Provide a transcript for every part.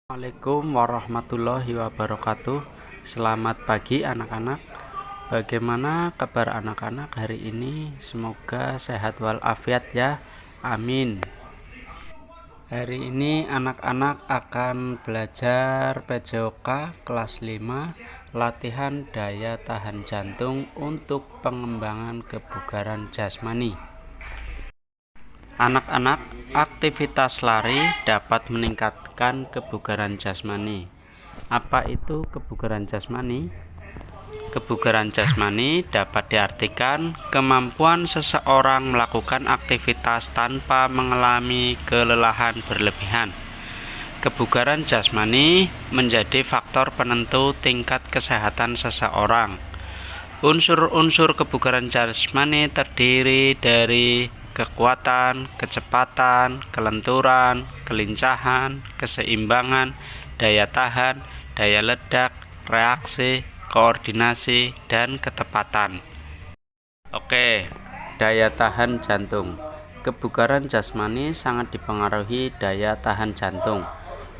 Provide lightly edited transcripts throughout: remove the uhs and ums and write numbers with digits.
Assalamualaikum warahmatullahi wabarakatuh. Selamat pagi anak-anak. Bagaimana kabar anak-anak hari ini? Semoga sehat walafiat ya. Amin. Hari ini anak-anak akan belajar PJOK kelas 5, latihan daya tahan jantung untuk pengembangan kebugaran jasmani. Anak-anak, aktivitas lari dapat meningkatkan kebugaran jasmani. Apa itu kebugaran jasmani? Kebugaran jasmani dapat diartikan kemampuan seseorang melakukan aktivitas tanpa mengalami kelelahan berlebihan. Kebugaran jasmani menjadi faktor penentu tingkat kesehatan seseorang. Unsur-unsur kebugaran jasmani terdiri dari kekuatan, kecepatan, kelenturan, kelincahan, keseimbangan, daya tahan, daya ledak, reaksi, koordinasi, dan ketepatan. Oke, daya tahan jantung. Kebugaran jasmani sangat dipengaruhi daya tahan jantung.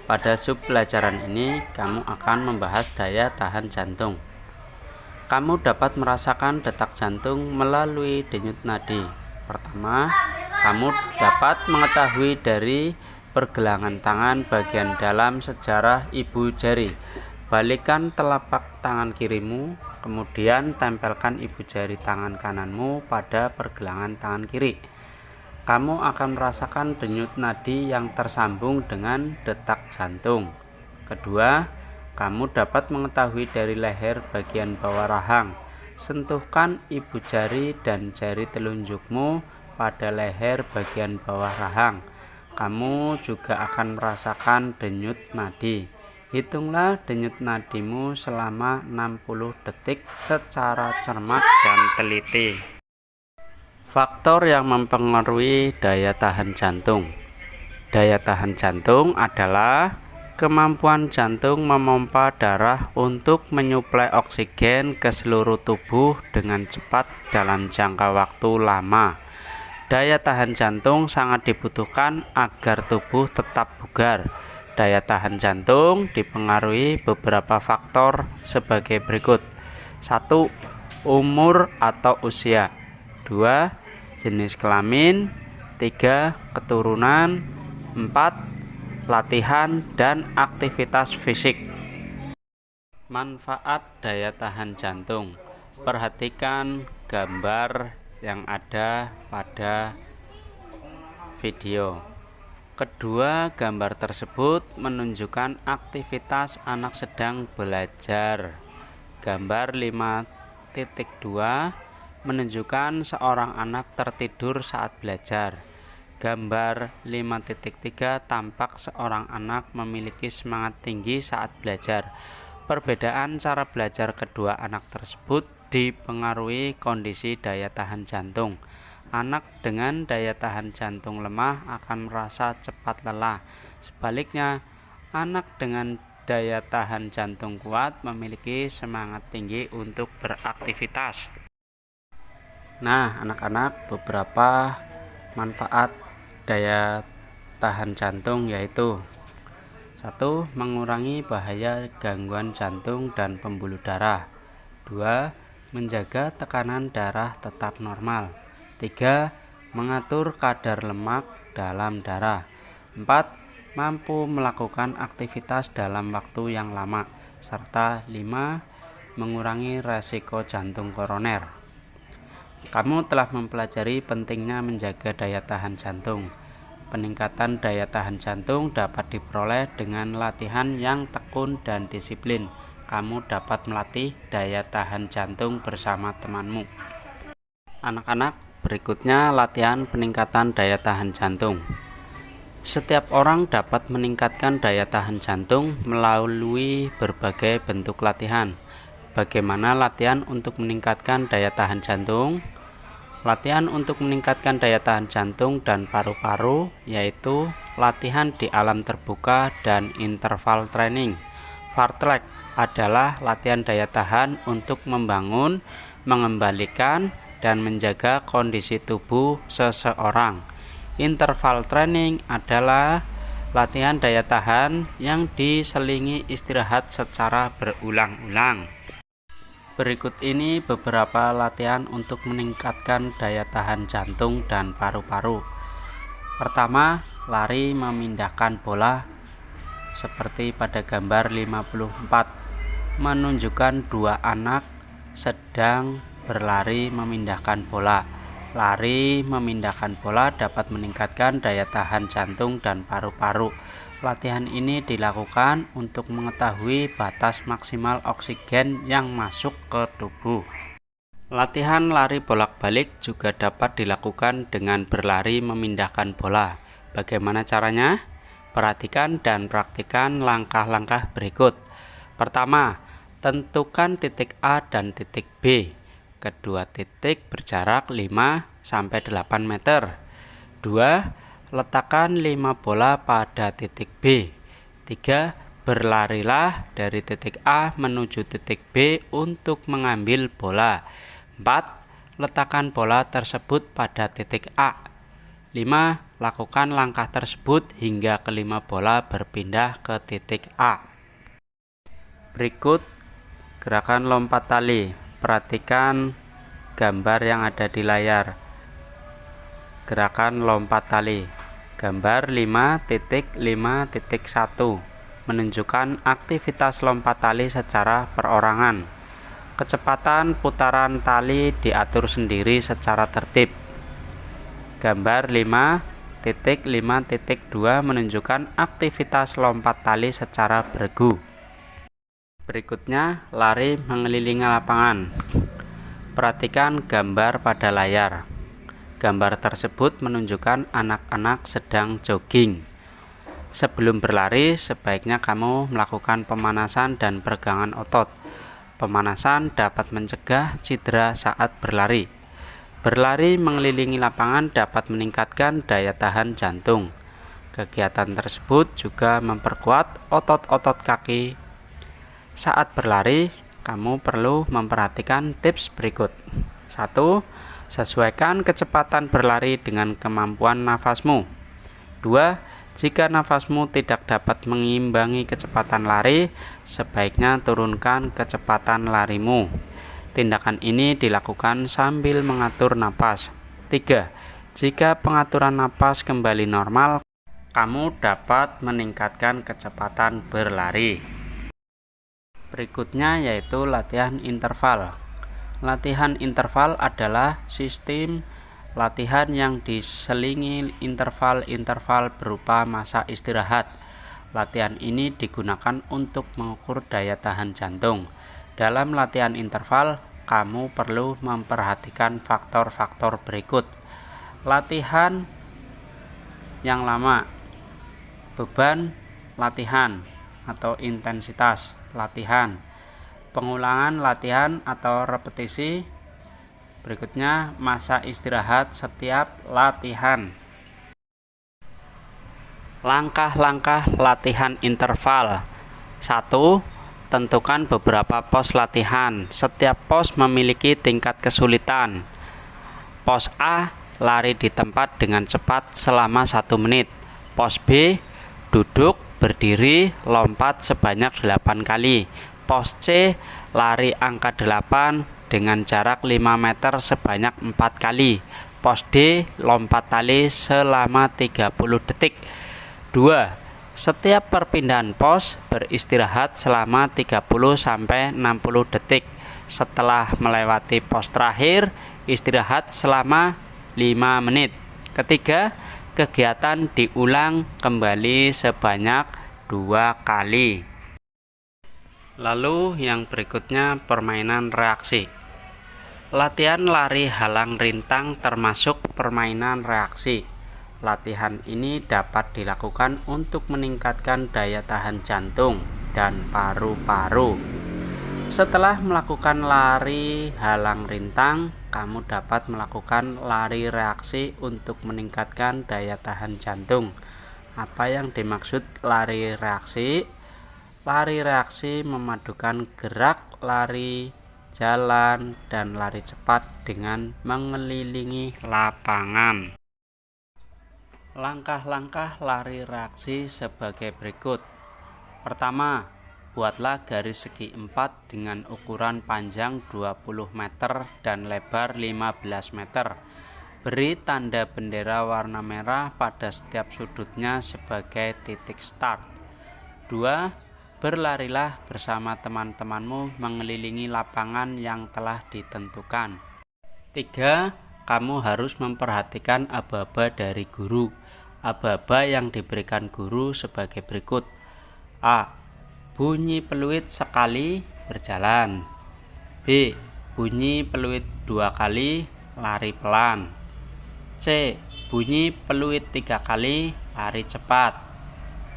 Pada sub pelajaran ini, kamu akan membahas daya tahan jantung. Kamu dapat merasakan detak jantung melalui denyut nadi. Pertama, kamu dapat mengetahui dari pergelangan tangan bagian dalam sejarah ibu jari. Balikkan telapak tangan kirimu, kemudian tempelkan ibu jari tangan kananmu pada pergelangan tangan kiri. Kamu akan merasakan denyut nadi yang tersambung dengan detak jantung. Kedua, kamu dapat mengetahui dari leher bagian bawah rahang. Sentuhkan ibu jari dan jari telunjukmu pada leher bagian bawah rahang. Kamu juga akan merasakan denyut nadi. Hitunglah denyut nadimu selama 60 detik secara cermat dan teliti. Faktor yang mempengaruhi daya tahan jantung. Daya tahan jantung adalah kemampuan jantung memompa darah untuk menyuplai oksigen ke seluruh tubuh dengan cepat dalam jangka waktu lama. Daya tahan jantung sangat dibutuhkan agar tubuh tetap bugar. Daya tahan jantung dipengaruhi beberapa faktor sebagai berikut. 1. Umur atau usia. 2. Jenis kelamin. 3. Keturunan. 4. Latihan dan aktivitas fisik. Manfaat daya tahan jantung. Perhatikan gambar yang ada pada video. Kedua gambar tersebut menunjukkan aktivitas anak sedang belajar. Gambar 5.2 menunjukkan seorang anak tertidur saat belajar. Gambar 5.3 tampak seorang anak memiliki semangat tinggi saat belajar. Perbedaan cara belajar kedua anak tersebut dipengaruhi kondisi daya tahan jantung. Anak dengan daya tahan jantung lemah akan merasa cepat lelah. Sebaliknya, anak dengan daya tahan jantung kuat memiliki semangat tinggi untuk beraktivitas. Nah, anak-anak, beberapa manfaat daya tahan jantung yaitu 1. Mengurangi bahaya gangguan jantung dan pembuluh darah. 2. Menjaga tekanan darah tetap normal. 3. Mengatur kadar lemak dalam darah. 4. Mampu melakukan aktivitas dalam waktu yang lama. Serta 5. Mengurangi resiko jantung koroner. Kamu telah mempelajari pentingnya menjaga daya tahan jantung. Peningkatan daya tahan jantung dapat diperoleh dengan latihan yang tekun dan disiplin. Kamu dapat melatih daya tahan jantung bersama temanmu. Anak-anak, berikutnya latihan peningkatan daya tahan jantung. Setiap orang dapat meningkatkan daya tahan jantung melalui berbagai bentuk latihan. Bagaimana latihan untuk meningkatkan daya tahan jantung? Latihan untuk meningkatkan daya tahan jantung dan paru-paru yaitu latihan di alam terbuka dan interval training. Fartlek adalah latihan daya tahan untuk membangun, mengembalikan, dan menjaga kondisi tubuh seseorang. Interval training adalah latihan daya tahan yang diselingi istirahat secara berulang-ulang. Berikut ini beberapa latihan untuk meningkatkan daya tahan jantung dan paru-paru. Pertama, lari memindahkan bola seperti pada gambar 54, menunjukkan dua anak sedang berlari memindahkan bola. Lari memindahkan bola dapat meningkatkan daya tahan jantung dan paru-paru. Latihan ini dilakukan untuk mengetahui batas maksimal oksigen yang masuk ke tubuh. Latihan lari bolak-balik juga dapat dilakukan dengan berlari memindahkan bola. Bagaimana caranya? Perhatikan dan praktikkan langkah-langkah berikut. Pertama, tentukan titik A dan titik B. Kedua titik berjarak 5-8 meter. 2. Letakkan 5 bola pada titik B. 3. Berlarilah dari titik A menuju titik B untuk mengambil bola. 4. Letakkan bola tersebut pada titik A. 5. Lakukan langkah tersebut hingga kelima bola berpindah ke titik A. Berikut gerakan lompat tali. Perhatikan gambar yang ada di layar. Gerakan lompat tali. Gambar 5.5.1 menunjukkan aktivitas lompat tali secara perorangan. Kecepatan putaran tali diatur sendiri secara tertib. Gambar 5.5.2 menunjukkan aktivitas lompat tali secara beregu. Berikutnya, lari mengelilingi lapangan. Perhatikan gambar pada layar. Gambar tersebut menunjukkan anak-anak sedang jogging. Sebelum berlari, sebaiknya kamu melakukan pemanasan dan peregangan otot. Pemanasan dapat mencegah cedera saat berlari. Berlari mengelilingi lapangan dapat meningkatkan daya tahan jantung. Kegiatan tersebut juga memperkuat otot-otot kaki. Saat berlari, kamu perlu memperhatikan tips berikut. 1. Sesuaikan kecepatan berlari dengan kemampuan nafasmu. 2. Jika nafasmu tidak dapat mengimbangi kecepatan lari, sebaiknya turunkan kecepatan larimu. Tindakan ini dilakukan sambil mengatur napas. 3. Jika pengaturan napas kembali normal, kamu dapat meningkatkan kecepatan berlari. Berikutnya yaitu latihan interval. Latihan interval adalah sistem latihan yang diselingi interval-interval berupa masa istirahat. Latihan ini digunakan untuk mengukur daya tahan jantung. Dalam latihan interval, kamu perlu memperhatikan faktor-faktor berikut. Latihan yang lama, beban latihan atau intensitas latihan, pengulangan latihan atau repetisi. Berikutnya, masa istirahat setiap latihan. Langkah-langkah latihan interval. 1. Tentukan beberapa pos latihan. Setiap pos memiliki tingkat kesulitan. Pos A, lari di tempat dengan cepat selama 1 menit. Pos B, duduk, berdiri, lompat sebanyak 8 kali. Pos C, lari angka 8 dengan jarak 5 meter sebanyak 4 kali. Pos D, lompat tali selama 30 detik. 2. Setiap perpindahan pos beristirahat selama 30-60 detik. Setelah melewati pos terakhir, istirahat selama 5 menit. Ketiga, kegiatan diulang kembali sebanyak 2 kali. Lalu yang berikutnya permainan reaksi. Latihan lari halang rintang termasuk permainan reaksi. Latihan ini dapat dilakukan untuk meningkatkan daya tahan jantung dan paru-paru. Setelah melakukan lari halang rintang, kamu dapat melakukan lari reaksi untuk meningkatkan daya tahan jantung. Apa yang dimaksud lari reaksi? Lari reaksi memadukan gerak lari, jalan, dan lari cepat dengan mengelilingi lapangan. Langkah-langkah lari reaksi sebagai berikut. Pertama, buatlah garis segi 4 dengan ukuran panjang 20 meter dan lebar 15 meter. Beri tanda bendera warna merah pada setiap sudutnya sebagai titik start. 2. Berlarilah bersama teman-temanmu mengelilingi lapangan yang telah ditentukan. 3. Kamu harus memperhatikan aba-aba dari guru. Aba-aba yang diberikan guru sebagai berikut. A. Bunyi peluit sekali berjalan. B. Bunyi peluit 2 kali lari pelan. C. Bunyi peluit 3 kali lari cepat.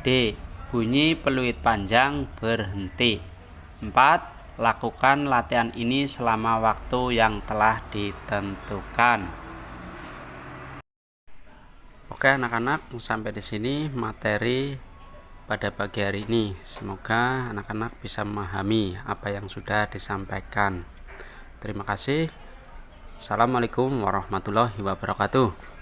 D. Bunyi peluit panjang berhenti. 4. Lakukan latihan ini selama waktu yang telah ditentukan. Oke anak-anak, sampai di sini materi pada pagi hari ini. Semoga anak-anak bisa memahami apa yang sudah disampaikan. Terima kasih. Assalamualaikum warahmatullahi wabarakatuh.